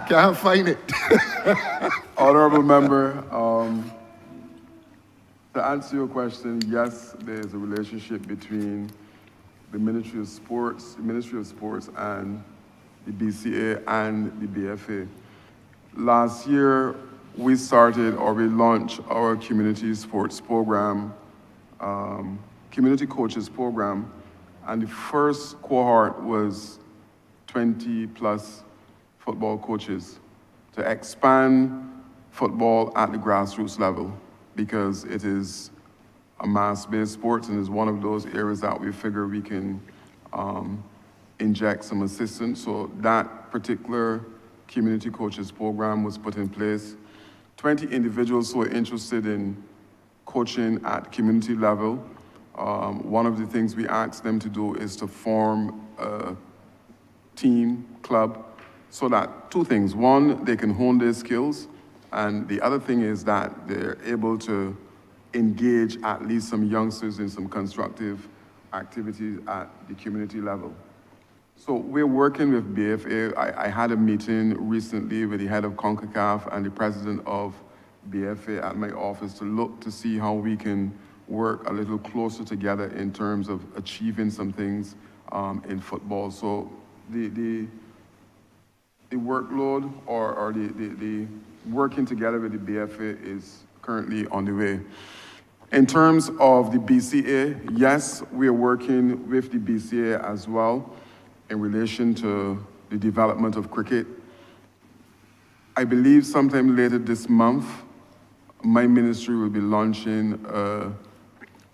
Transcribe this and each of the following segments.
Can't find it. Honorable member, to answer your question, yes, there is a relationship between the Ministry of Sports and the BCA and the BFA. Last year, we launched our community sports program, community coaches program, and the first cohort was 20 plus football coaches to expand football at the grassroots level, because it is a mass-based sport and is one of those areas that we figure we can inject some assistance. So that particular community coaches program was put in place. 20 individuals who are interested in coaching at community level. One of the things we asked them to do is to form a team, club, so that two things. One, they can hone their skills, and the other thing is that they're able to engage at least some youngsters in some constructive activities at the community level. So we're working with BFA. I had a meeting recently with the head of CONCACAF and the president of BFA at my office to look to see how we can work a little closer together in terms of achieving some things in football. So the workload or the working together with the BFA is currently on the way. In terms of the BCA, yes, we are working with the BCA as well in relation to the development of cricket. I believe sometime later this month, my ministry will be launching a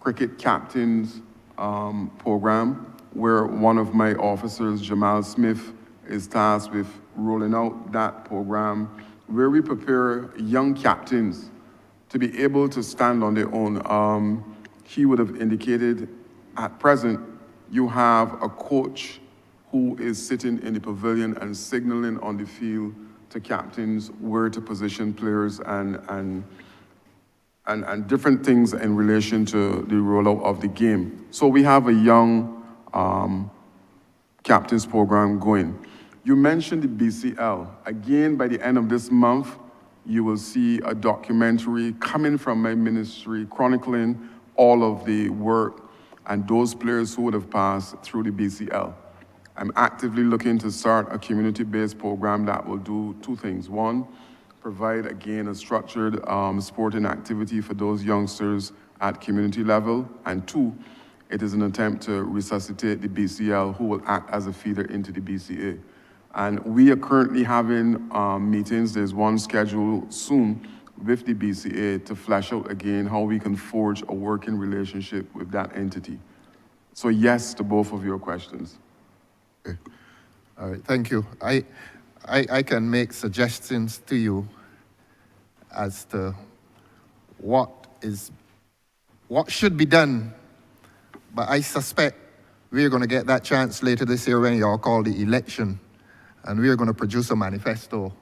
cricket captains program where one of my officers, Jamal Smith, is tasked with rolling out that program where we prepare young captains to be able to stand on their own. He would have indicated at present, you have a coach who is sitting in the pavilion and signaling on the field to captains where to position players and different things in relation to the rollout of the game. So we have a young captains program going. You mentioned the BCL. Again, by the end of this month, you will see a documentary coming from my ministry chronicling all of the work and those players who would have passed through the BCL. I'm actively looking to start a community-based program that will do two things. One, provide, again, a structured sporting activity for those youngsters at community level. And two, it is an attempt to resuscitate the BCL, who will act as a feeder into the BCA. And we are currently having meetings. There's one scheduled soon with the BCA to flesh out again how we can forge a working relationship with that entity. So yes to both of your questions. Okay. All right, thank you. I can make suggestions to you as to what should be done, but I suspect we're going to get that chance later this year when y'all call the election, and we're going to produce a manifesto,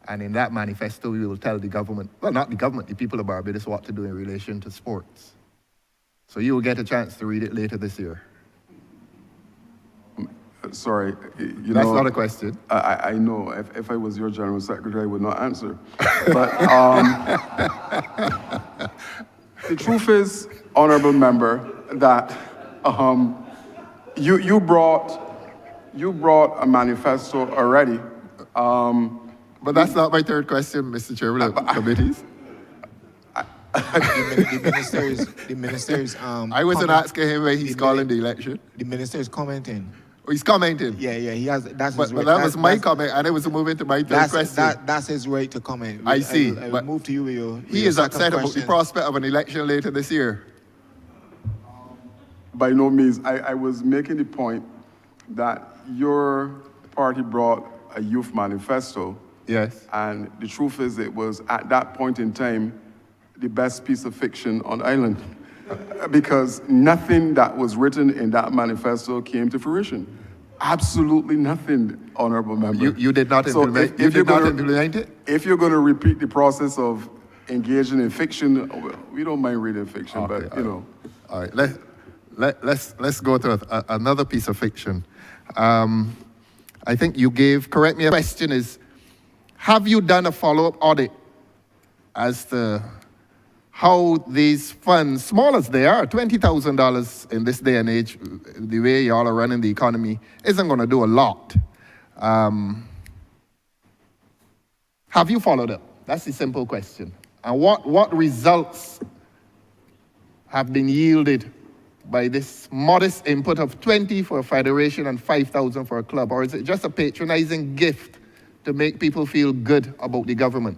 and in that manifesto we will tell the government, well, not the government, the people of Barbados, what to do in relation to sports. So you will get a chance to read it later this year. Sorry, That's not a question. I know. If I was your general secretary, I would not answer. But the truth is, honorable member, that you brought a manifesto already. But that's not my third question, Mr. Chairman of committees. The minister's I wasn't asking him when he's calling the election. The minister is commenting. Oh, he's commenting. Yeah, he has. That's But his right. that was my comment, and it was moving to my third question. That's his right to comment. I see. I will move to you with your. He is upset about the prospect of an election later this year. By no means. I was making the point that your party brought a youth manifesto. Yes. And the truth is, it was at that point in time the best piece of fiction on island. Because nothing that was written in that manifesto came to fruition. Absolutely nothing, honorable member. You did not implement, implement it? If you're going to repeat the process of engaging in fiction, we don't mind reading fiction, Okay, but you know. All right, let's go to another piece of fiction. I think you gave, correct me, the question is, have you done a follow-up audit as to how these funds, small as they are, $20,000 in this day and age, the way y'all are running the economy, isn't going to do a lot. Have you followed up? That's the simple question. And what results have been yielded by this modest input of 20 for a federation and 5,000 for a club? Or is it just a patronizing gift to make people feel good about the government?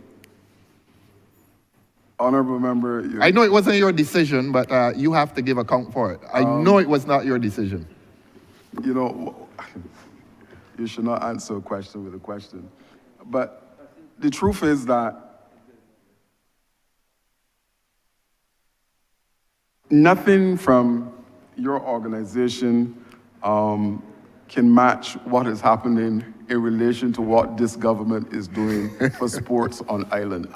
Honorable member, I know it wasn't your decision, but you have to give account for it. I know it was not your decision. you know, you should not answer a question with a question. But the truth is that nothing from your organization can match what is happening in relation to what this government is doing for sports on island.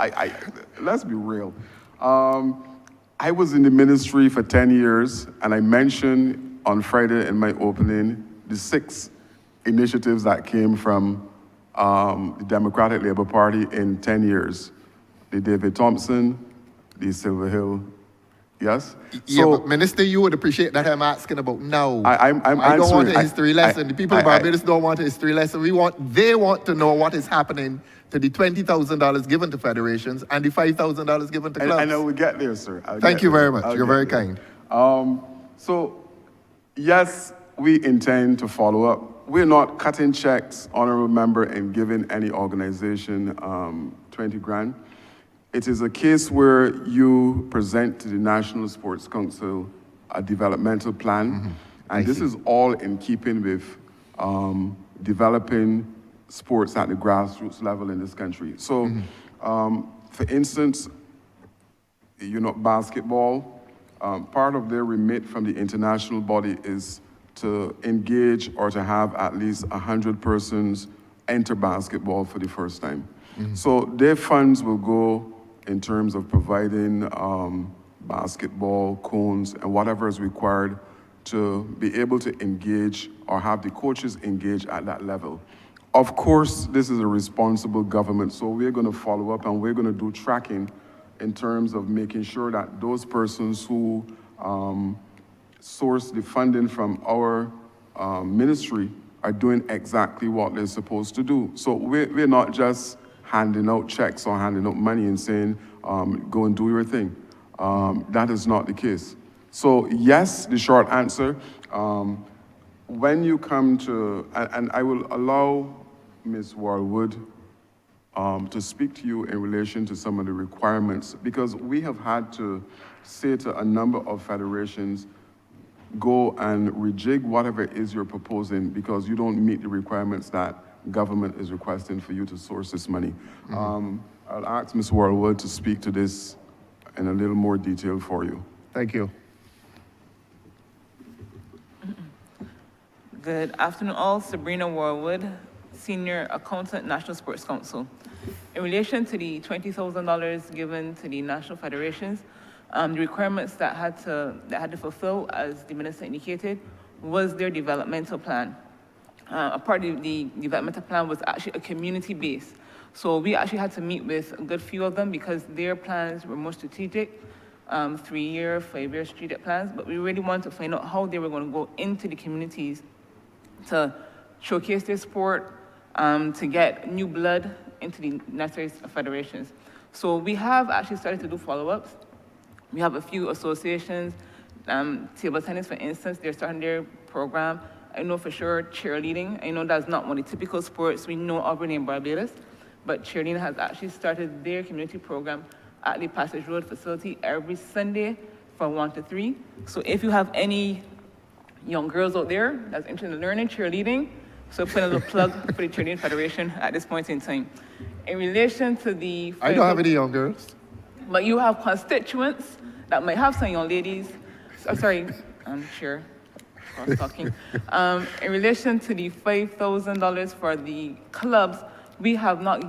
Let's be real. I was in the ministry for 10 years, and I mentioned on Friday in my opening the 6 initiatives that came from the Democratic Labour Party in 10 years. The David Thompson, the Silver Hill. Yes? Yeah, So, but Minister, you would appreciate that I'm asking about now. I'm I don't want answering- a history lesson. The people of Barbados don't want a history lesson. They want to know what is happening to the $20,000 given to federations and the $5,000 given to clubs. I know we get there, sir. Thank you very much. You're very kind. So, yes, we intend to follow up. We're not cutting checks, honorable member, and giving any organization 20 grand. It is a case where you present to the National Sports Council a developmental plan, and this is all in keeping with developing sports at the grassroots level in this country. So, for instance, basketball, part of their remit from the international body is to engage or to have at least 100 persons enter basketball for the first time. So their funds will go in terms of providing basketball, cones, and whatever is required to be able to engage or have the coaches engage at that level. Of course, this is a responsible government, so we're going to follow up and we're going to do tracking in terms of making sure that those persons who source the funding from our ministry are doing exactly what they're supposed to do. So we're not just handing out checks or handing out money and saying, go and do your thing. That is not the case. So yes, the short answer, when you come to, and I will allow Ms. Wildwood to speak to you in relation to some of the requirements, because we have had to say to a number of federations, go and rejig whatever it is you're proposing because you don't meet the requirements that government is requesting for you to source this money. I'll ask Ms. Wildwood to speak to this in a little more detail for you. Thank you. Good afternoon all. Sabrina Warwood, Senior Accountant, National Sports Council. In relation to the $20,000 given to the national federations, the requirements that had to fulfill, as the minister indicated, was their developmental plan. A part of the developmental plan was actually a community base. So we actually had to meet with a good few of them because their plans were more strategic, 3-year, 5-year strategic plans, but we really wanted to find out how they were going to go into the communities to showcase their sport, to get new blood into the necessary federations. So we have actually started to do follow-ups. We have a few associations, table tennis, for instance, they're starting their program. I know for sure cheerleading. I know that's not one of the typical sports we know of in Barbados, but cheerleading has actually started their community program at the Passage Road facility every Sunday from 1 to 3. So if you have any young girls out there that's interested in learning cheerleading, so put a little plug for the Cheerleading Federation at this point in time. In relation to the... I don't have any young girls. But you have constituents that might have some young ladies. Chair. I was talking. In relation to the $5,000 for the clubs, we have not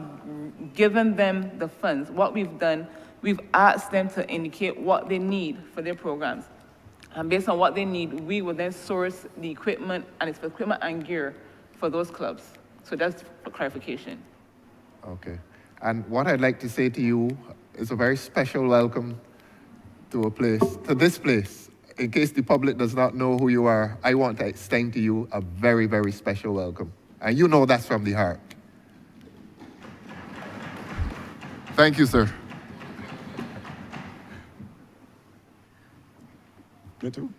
given them the funds. What we've done, we've asked them to indicate what they need for their programs. And based on what they need, we will then source the equipment, and it's equipment and gear for those clubs. So that's for clarification. Okay. And what I'd like to say to you is a very special welcome to this place. In case the public does not know who you are, I want to extend to you a very, very special welcome. And you know that's from the heart. Thank you, sir. Good too.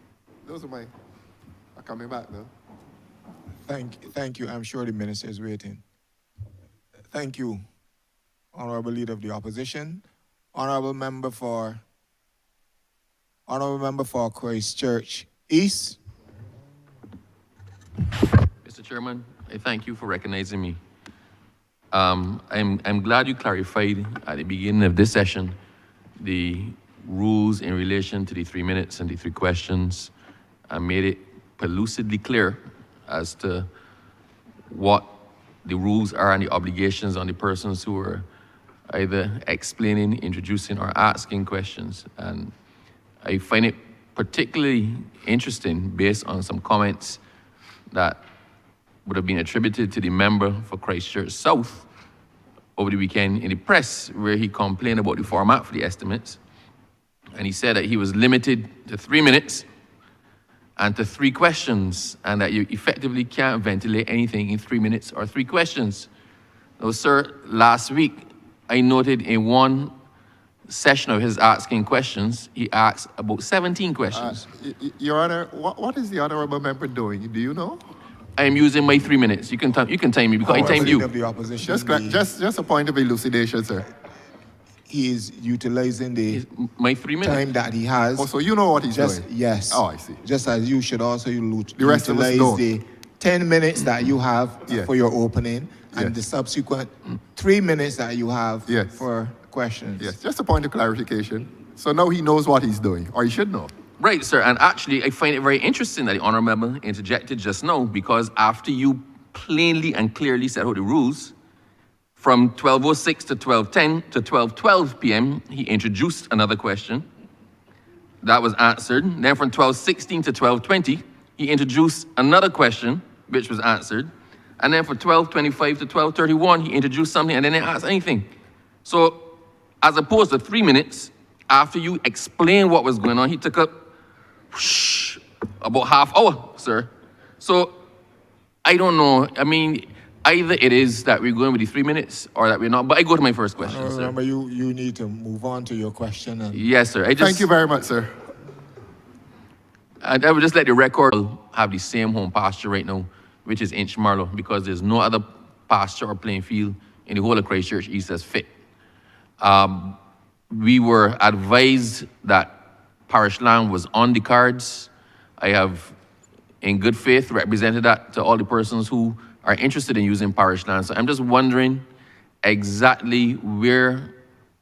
Those are mine. I'm coming back now. Thank you. I'm sure the minister is waiting. Thank you, Honorable Leader of the Opposition. Honorable Member for Christchurch East. Mr. Chairman, I thank you for recognizing me. I'm glad you clarified at the beginning of this session the rules in relation to the 3 minutes and the 3 questions and made it lucidly clear as to what the rules are and the obligations on the persons who are either explaining, introducing, or asking questions. And I find it particularly interesting based on some comments that would have been attributed to the member for Christchurch South over the weekend in the press, where he complained about the format for the estimates. And he said that he was limited to 3 minutes and to 3 questions, and that you effectively can't ventilate anything in 3 minutes or 3 questions. Now, sir, last week, I noted in one session of his asking questions, he asked about 17 questions. Your Honor, what is the honorable member doing? Do you know? I am using my 3 minutes. You can time me because I Honorable timed Leader you. of the Opposition. Just a point of elucidation, sir. He is utilizing the My 3 minutes. time that he has. Oh, so you know what he's doing? Yes. Oh, I see. Just as you should also The rest of us utilize don't. the 10 minutes that you have Yes. for your opening and Yes. the subsequent 3 minutes that you have Yes. for questions. Yes, just a point of clarification. So now he knows what he's doing, or he should know. Right, sir. And actually, I find it very interesting that the honorable member interjected just now, because after you plainly and clearly set out the rules, from 12:06 to 12:10 to 12:12 p.m., he introduced another question. That was answered. Then from 12:16 to 12:20, he introduced another question, which was answered. And then from 12:25 to 12:31, he introduced something and then didn't ask anything. So, as opposed to 3 minutes, after you explained what was going on, he took up about half hour, sir. So, I don't know. I mean, either it is that we're going with the 3 minutes or that we're not. But I go to my first question, sir. Remember, you need to move on to your question. And Yes, sir. Thank you very much, sir. And I would just let the record have the same home pasture right now, which is Inchmarlow, because there's no other pasture or playing field in the whole of Christchurch East that's fit. We were advised that parish land was on the cards. I have, in good faith, represented that to all the persons who are interested in using parish land. So I'm just wondering exactly where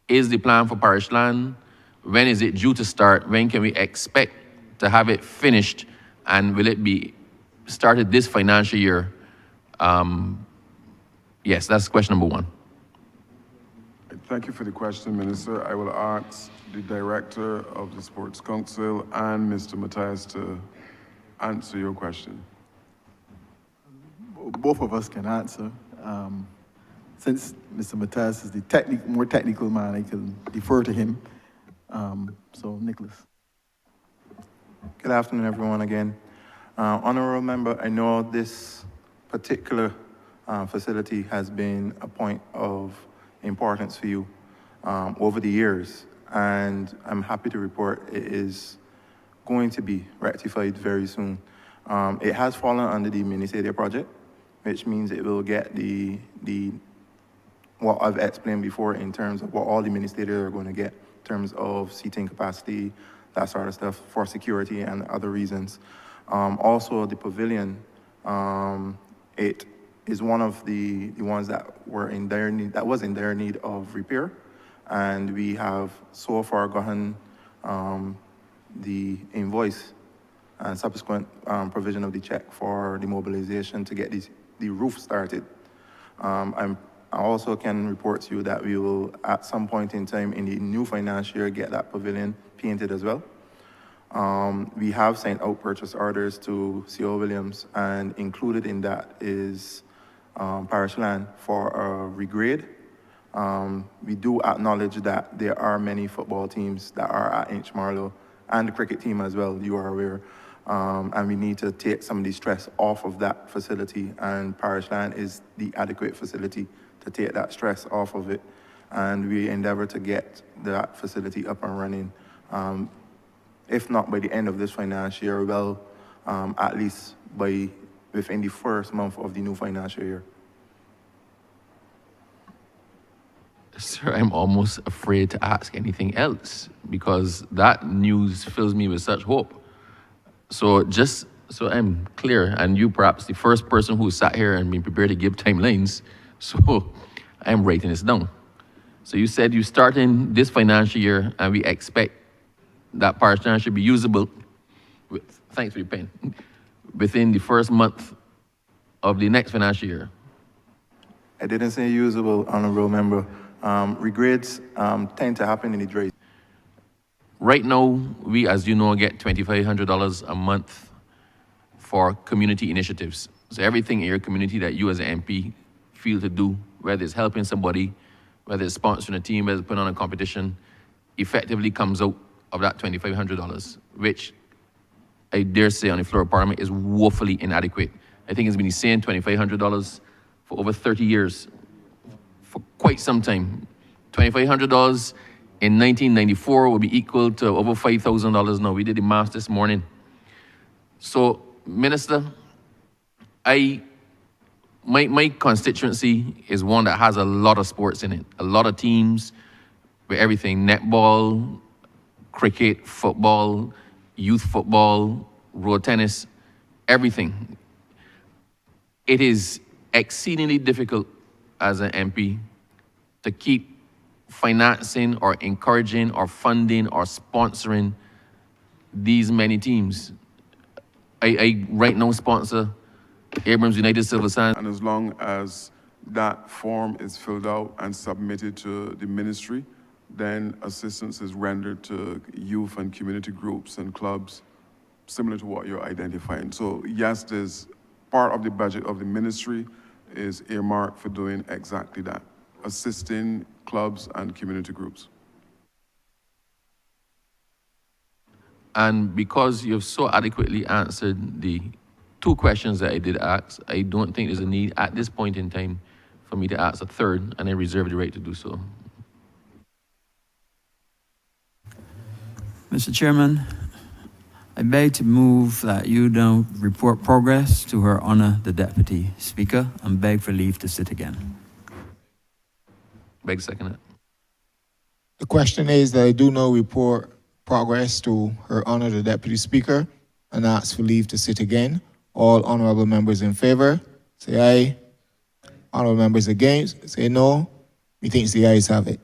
is the plan for parish land? When is it due to start? When can we expect to have it finished? And will it be started this financial year? Yes, that's question number 1. Thank you for the question, Minister. I will ask the Director of the Sports Council and Mr. Matthias to answer your question. Both of us can answer. Since Mr. Matthias is the more technical man, I can defer to him. So, Nicholas. Good afternoon, everyone, again. Honorable Member, I know this particular facility has been a point of importance for you over the years, and I'm happy to report it is going to be rectified very soon. It has fallen under the mini-stadia project, which means it will get the what I've explained before in terms of what all the mini-stadia are going to get in terms of seating capacity, that sort of stuff, for security and other reasons. Also, the pavilion, it is one of the ones that was in dire need of repair, and we have so far gotten the invoice and subsequent provision of the check for the mobilization to get the roof started. I also can report to you that we will, at some point in time in the new financial year, get that pavilion painted as well. We have sent out purchase orders to C.O. Williams, and included in that is parish land for a regrade. We do acknowledge that there are many football teams that are at Inch Marlow and the cricket team as well, you are aware. And we need to take some of the stress off of that facility, and parish land is the adequate facility to take that stress off of it. And we endeavor to get that facility up and running, if not by the end of this financial year, well, at least within the first month of the new financial year. Sir, I'm almost afraid to ask anything else because that news fills me with such hope. So just so I'm clear, and you perhaps the first person who sat here and been prepared to give timelines, so I'm writing this down. So you said you start in this financial year and we expect that parish land should be usable, thanks for your pen, within the first month of the next financial year. I didn't say usable, honorable member. Regrades tend to happen in the dry. Right now, we, as you know, get $2,500 a month for community initiatives. So everything in your community that you as an MP feel to do, whether it's helping somebody, whether it's sponsoring a team, whether it's putting on a competition, effectively comes out of that $2,500, which I dare say on the floor of Parliament is woefully inadequate. I think it's been the same $2,500 for over 30 years, for quite some time. $2,500 in 1994 will be equal to over $5,000 now. We did the math this morning. So, Minister, my constituency is one that has a lot of sports in it, a lot of teams with everything, netball, cricket, football, youth football, road tennis, everything. It is exceedingly difficult as an MP to keep financing or encouraging or funding or sponsoring these many teams. I right now sponsor Abrams United Civil Science. And as long as that form is filled out and submitted to the ministry, then assistance is rendered to youth and community groups and clubs, similar to what you're identifying. So yes, there's part of the budget of the ministry is earmarked for doing exactly that, assisting clubs and community groups. And because you've so adequately answered the two questions that I did ask, I don't think there's a need at this point in time for me to ask a third, and I reserve the right to do so. Mr. Chairman, I beg to move that you don't report progress to Her Honor the Deputy Speaker and beg for leave to sit again. Beg to second it. The question is that I do not report progress to Her Honor the Deputy Speaker and ask for leave to sit again. All honorable members in favor, say aye. Honorable members against, say no. Methinks the ayes have it.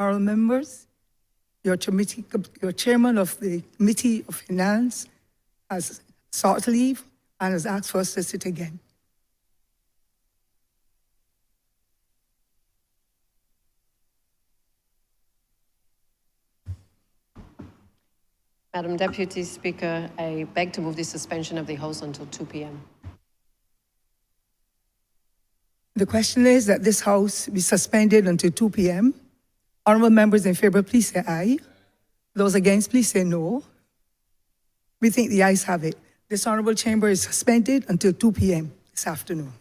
honorable members, your chairman of the Committee of Finance has sought leave and has asked for us to sit again. Madam Deputy Speaker, I beg to move the suspension of the House until 2 p.m. The question is that this House be suspended until 2 p.m. Honorable members in favor, please say aye. Those against, please say no. We think the ayes have it. This honorable chamber is suspended until 2 p.m. this afternoon.